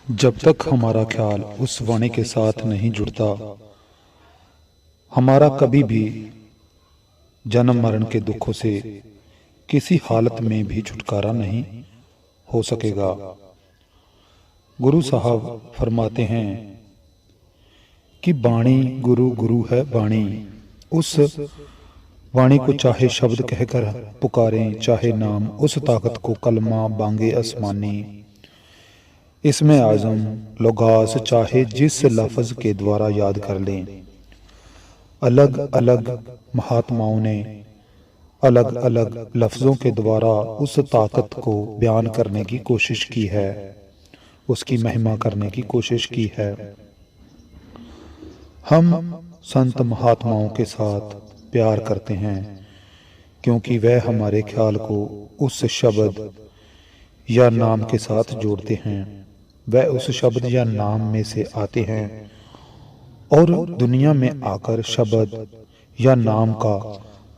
जब तक हमारा ख्याल उस वाणी के साथ नहीं जुड़ता, हमारा कभी भी जन्म मरण के दुखों से किसी हालत में भी छुटकारा नहीं हो सकेगा। गुरु साहब फरमाते हैं कि बाणी गुरु, गुरु है बाणी। उस वाणी को चाहे शब्द कहकर पुकारें, चाहे नाम, उस ताकत को कलमा बांगे आसमानी। इसमें आज़म लोगास चाहे जिस लफ्ज़ के द्वारा याद कर लें। अलग अलग महात्माओं ने अलग अलग लफ्ज़ों के द्वारा उस ताकत को बयान करने की कोशिश की है, उसकी महिमा करने की कोशिश की है। हम संत महात्माओं के साथ प्यार करते हैं क्योंकि वह हमारे ख्याल को उस शब्द या नाम के साथ जोड़ते हैं। वह उस शब्द या नाम में से आते हैं और दुनिया में आकर शब्द या नाम का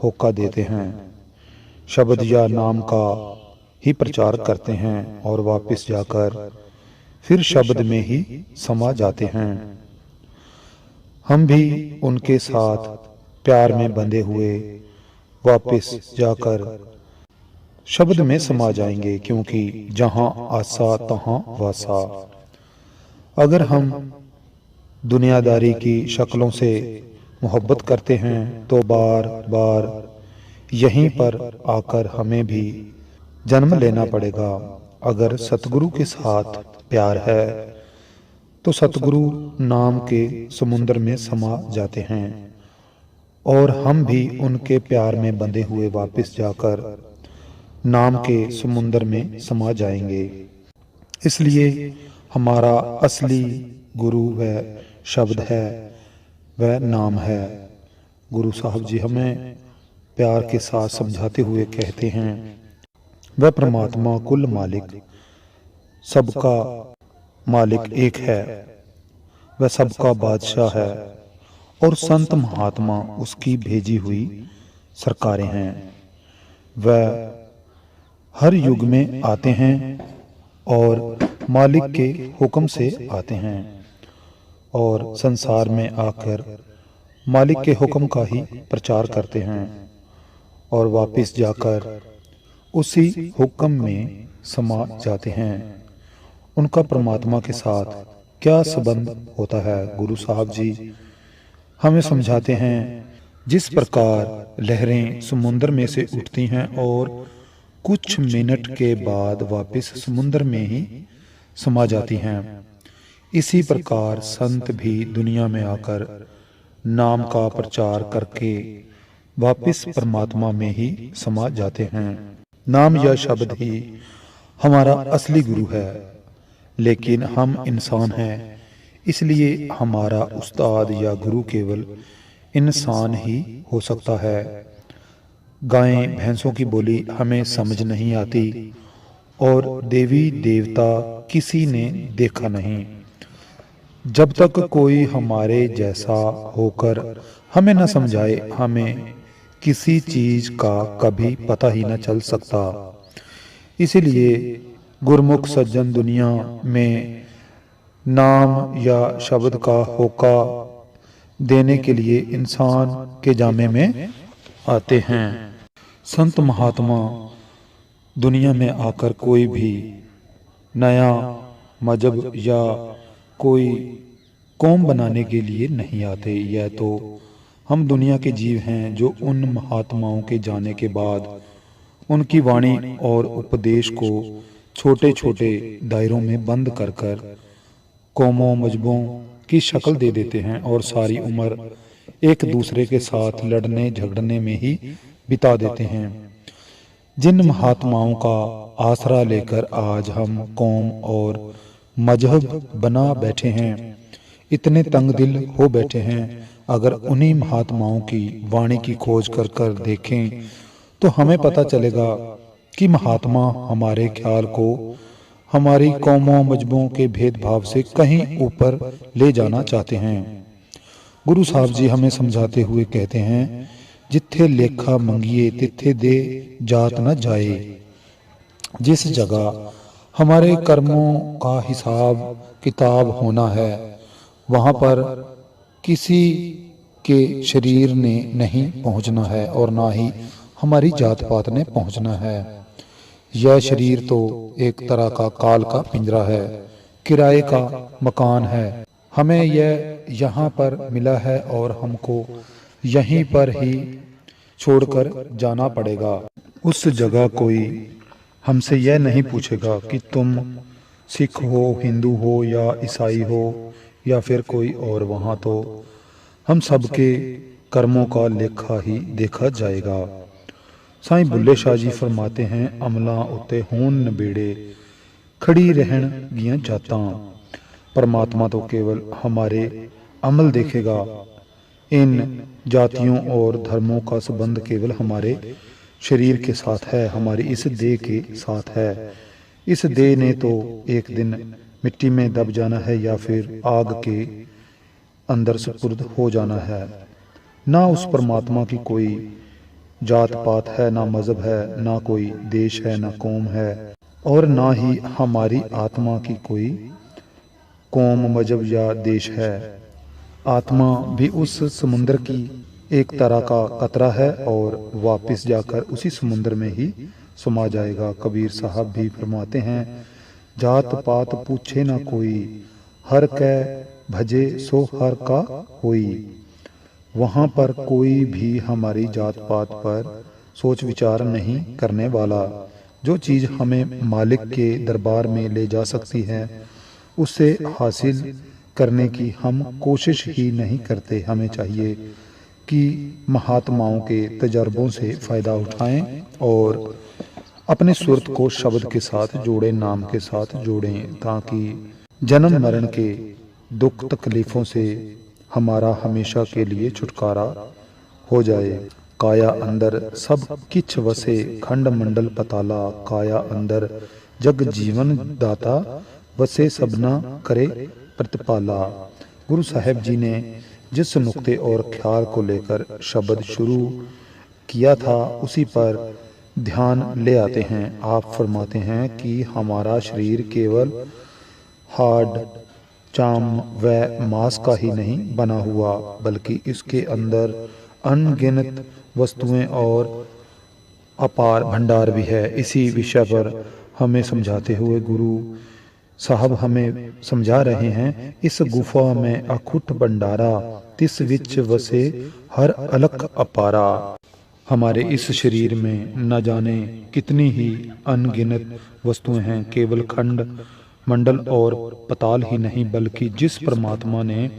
होका देते हैं, शब्द या नाम का ही प्रचार करते हैं और वापस जाकर फिर शब्द में ही समा जाते हैं। हम भी उनके साथ प्यार में बंधे हुए वापस जाकर शब्द में समा जाएंगे, क्योंकि जहां आसा तहां वासा। अगर हम दुनियादारी की शक्लों से मोहब्बत करते हैं तो बार बार यहीं पर आकर हमें भी जन्म लेना पड़ेगा। अगर सतगुरु के साथ प्यार है तो सतगुरु नाम के समुद्र में समा जाते हैं और हम भी उनके प्यार में बंधे हुए वापस जाकर नाम के समुद्र में समा जाएंगे। इसलिए हमारा असली गुरु वह शब्द है, वह नाम है। गुरु साहब जी हमें प्यार के साथ समझाते हुए कहते हैं, वह परमात्मा कुल मालिक, सबका मालिक एक है, वह सबका बादशाह है और संत महात्मा उसकी भेजी हुई सरकारें हैं। वह हर युग में आते हैं और मालिक के हुक्म से आते हैं और संसार में आकर मालिक के हुक्म का ही प्रचार करते हैं और वापस जाकर उसी हुक्म में समा जाते हैं। उनका परमात्मा के साथ क्या संबंध होता है? गुरु साहब जी हमें समझाते हैं, जिस प्रकार लहरें समुद्र में से उठती हैं और कुछ मिनट के बाद वापस समुद्र में ही समा जाती हैं, इसी प्रकार संत भी दुनिया में आकर नाम का प्रचार करके वापस परमात्मा में ही समा जाते हैं। नाम या शब्द ही हमारा असली गुरु है, लेकिन हम इंसान हैं, इसलिए हमारा उस्ताद या गुरु केवल इंसान ही हो सकता है। गायें भैंसों की बोली हमें समझ नहीं आती और देवी देवता किसी ने देखा नहीं। जब तक कोई हमारे जैसा होकर हमें न समझाए, हमें किसी चीज का कभी पता ही न चल सकता। इसीलिए गुरमुख सज्जन दुनिया में नाम या शब्द का होका देने के लिए इंसान के जामे में आते हैं। संत महात्मा दुनिया में आकर कोई भी नया मजहब या कोई कौम बनाने के लिए नहीं आते। यह तो हम दुनिया के जीव हैं जो उन महात्माओं के जाने के बाद उनकी वाणी और उपदेश को छोटे छोटे दायरों में बंद कर कर कौमों मजहबों की शक्ल दे देते हैं और सारी उम्र एक दूसरे के साथ लड़ने झगड़ने में ही बिता देते हैं। जिन महात्माओं का आसरा लेकर आज हम कौम और मजहब बना बैठे हैं, इतने तंग दिल हो बैठे हैं, अगर उन्हीं महात्माओं की वाणी की खोज कर कर देखें तो हमें पता चलेगा कि महात्मा हमारे ख्याल को हमारी कौमों मजहबों के भेदभाव से कहीं ऊपर ले जाना चाहते हैं। गुरु साहब जी हमें समझाते हुए कहते हैं, जिथे लेखा मंगिए तिथे दे जात न जाए। जिस जगह हमारे कर्मों का हिसाब किताब होना है। वहाँ पर किसी के शरीर ने नहीं पहुँचना है और ना ही हमारी जात पात ने पहुँचना है। यह शरीर तो एक तरह का काल का पिंजरा है, किराए का मकान है। हमें यह यहाँ पर मिला है और हमको यहीं पर ही छोड़कर जाना पड़ेगा। उस जगह कोई हमसे यह नहीं पूछेगा कि तुम सिख हो, हिंदू हो या ईसाई हो या फिर कोई और। वहाँ तो हम सबके कर्मों का लेखा ही देखा जाएगा। साईं बुल्ले शाह जी फरमाते हैं, अमला उत्ते होन नबेड़े खड़ी रहन गियां जातां। परमात्मा तो केवल हमारे अमल देखेगा। इन जातियों और धर्मों का संबंध केवल हमारे शरीर के साथ है, हमारी इस देह के साथ है। इस देह ने तो एक दिन मिट्टी में दब जाना है या फिर आग के अंदर सुपुर्द हो जाना है। ना उस परमात्मा की कोई जात पात है, ना मजहब है, ना कोई देश है, ना कौम है, और ना ही हमारी आत्मा की कोई कौम, मजहब या देश है। आत्मा भी उस समुद्र की एक तरह का कतरा है और वापस जाकर उसी समुद्र में ही समा जाएगा। कबीर साहब भी फरमाते हैं, जात पात पूछे ना कोई, हर कै भजे सो हर का होई। वहाँ पर कोई भी हमारी जात पात पर सोच विचार नहीं करने वाला। जो चीज़ हमें मालिक के दरबार में ले जा सकती है, उससे हासिल करने की हम कोशिश ही नहीं करते। हमें चाहिए कि महात्माओं के तजर्बों से फ़ायदा उठाएं और अपने सुरत को शब्द के साथ जोड़ें, नाम के साथ जोड़ें, ताकि जन्म मरण के दुख तकलीफ़ों से हमारा हमेशा के लिए छुटकारा हो जाए। काया अंदर सब किछ वसे, खंड मंडल पताला। काया अंदर जग जीवन दाता, वसे सबना करे प्रतिपाला। गुरु साहिब जी ने जिस नुक्ते और ख्याल को लेकर शब्द शुरू किया था, उसी पर ध्यान ले आते हैं। आप फरमाते हैं कि हमारा शरीर केवल हार्ड, चाम व मांस का ही नहीं बना हुआ, बल्कि इसके अंदर अनगिनत वस्तुएं और अपार भंडार भी है। इसी विषय पर हमें समझाते हुए गुरु साहब हमें समझा रहे हैं, इस गुफा में अखुट भंडारा, तिस विच वसे हर अलख अपारा। हमारे इस शरीर में न जाने कितनी ही अनगिनत वस्तुएं हैं। केवल खंड मंडल और पताल ही नहीं, बल्कि जिस परमात्मा ने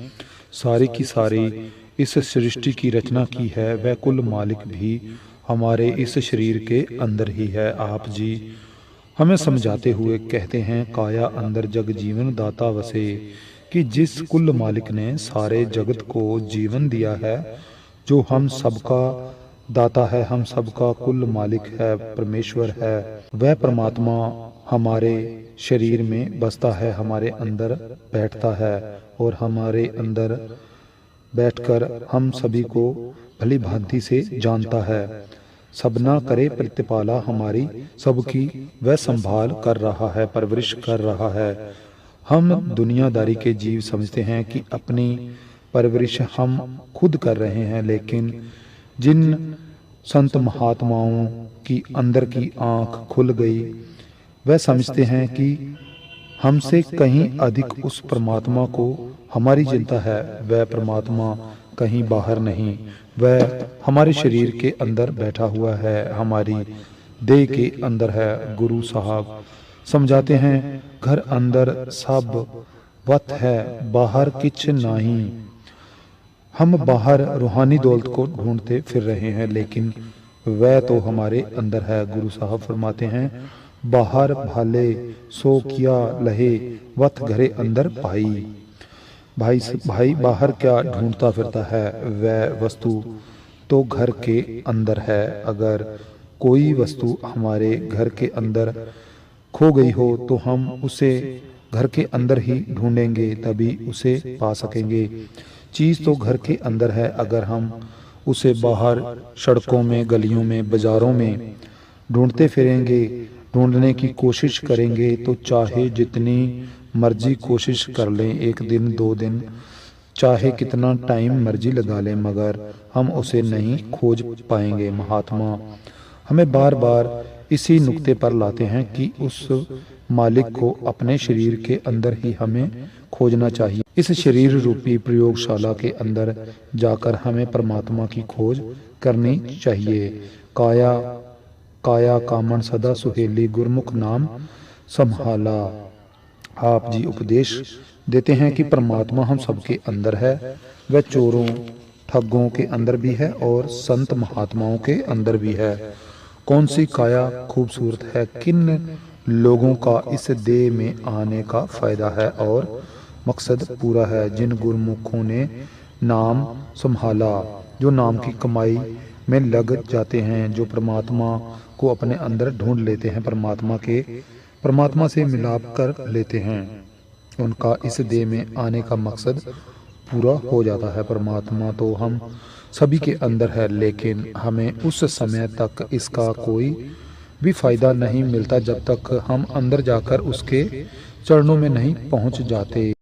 सारी की सारी इस सृष्टि की रचना की है, वह कुल मालिक भी हमारे इस शरीर के अंदर ही है। आप जी हमें समझाते हुए कहते हैं, काया अंदर जग जीवन दाता वसे, कि जिस कुल मालिक ने सारे जगत को जीवन दिया है, जो हम सबका दाता है, हम सबका कुल मालिक है, परमेश्वर है, वह परमात्मा हमारे शरीर में बसता है, हमारे अंदर बैठता है और हमारे अंदर बैठकर हम सभी को भली भांति से जानता है। सबना करे प्रतिपाला, हमारी सबकी वह संभाल कर रहा है, परवरिश कर रहा है। हम दुनियादारी के जीव समझते हैं कि अपनी परवरिश हम खुद कर रहे हैं, लेकिन जिन संत महात्माओं की अंदर की आंख खुल गई, वह समझते हैं कि हमसे कहीं अधिक उस परमात्मा को हमारी चिंता है। वह परमात्मा कहीं बाहर नहीं, वह हमारे शरीर के अंदर बैठा हुआ है, हमारी देह के अंदर है। गुरु साहब समझाते हैं, घर अंदर सब वत है, बाहर किछ नहीं। हम बाहर रूहानी दौलत को ढूंढते फिर रहे हैं, लेकिन वह तो हमारे अंदर है। गुरु साहब फरमाते हैं, बाहर भाले सो किया लहे, वत घरे अंदर पाई। भाई बाहर क्या ढूंढता फिरता है, वह वस्तु तो घर के अंदर है। अगर कोई वस्तु हमारे घर के अंदर खो गई हो, तो हम उसे घर के अंदर ही ढूंढेंगे, तभी उसे पा सकेंगे। चीज़ तो घर के अंदर है, अगर हम उसे बाहर सड़कों में, गलियों में, बाजारों में ढूंढते फिरेंगे, ढूंढने की कोशिश करेंगे तो चाहे जितनी मर्जी कोशिश कर लें, 1 दिन 2 दिन, चाहे कितना टाइम मर्जी लगा लें, मगर हम उसे नहीं खोज पाएंगे। महात्मा हमें बार बार इसी नुक्ते पर लाते हैं कि उस मालिक को अपने शरीर के अंदर ही हमें खोजना चाहिए। इस शरीर रूपी प्रयोगशाला के अंदर जाकर हमें परमात्मा की खोज करनी चाहिए। काया काया कामन सदा सुहेली, गुरमुख नाम संभाला। आप जी उपदेश देते हैं कि परमात्मा हम सबके अंदर है, वह चोरों ठगों के अंदर भी है और संत महात्माओं के अंदर भी है। कौन सी काया खूबसूरत है, किन लोगों का इस देह में आने का फायदा है और मकसद पूरा है। जिन गुरमुखों ने नाम संभाला, जो नाम की कमाई में लग जाते हैं, जो परमात्मा को अपने अंदर ढूंढ लेते हैं, परमात्मा से मिलाप कर लेते हैं, उनका इस देह में आने का मकसद पूरा हो जाता है। परमात्मा तो हम सभी के अंदर है, लेकिन हमें उस समय तक इसका कोई भी फायदा नहीं मिलता जब तक हम अंदर जाकर उसके चरणों में नहीं पहुंच जाते।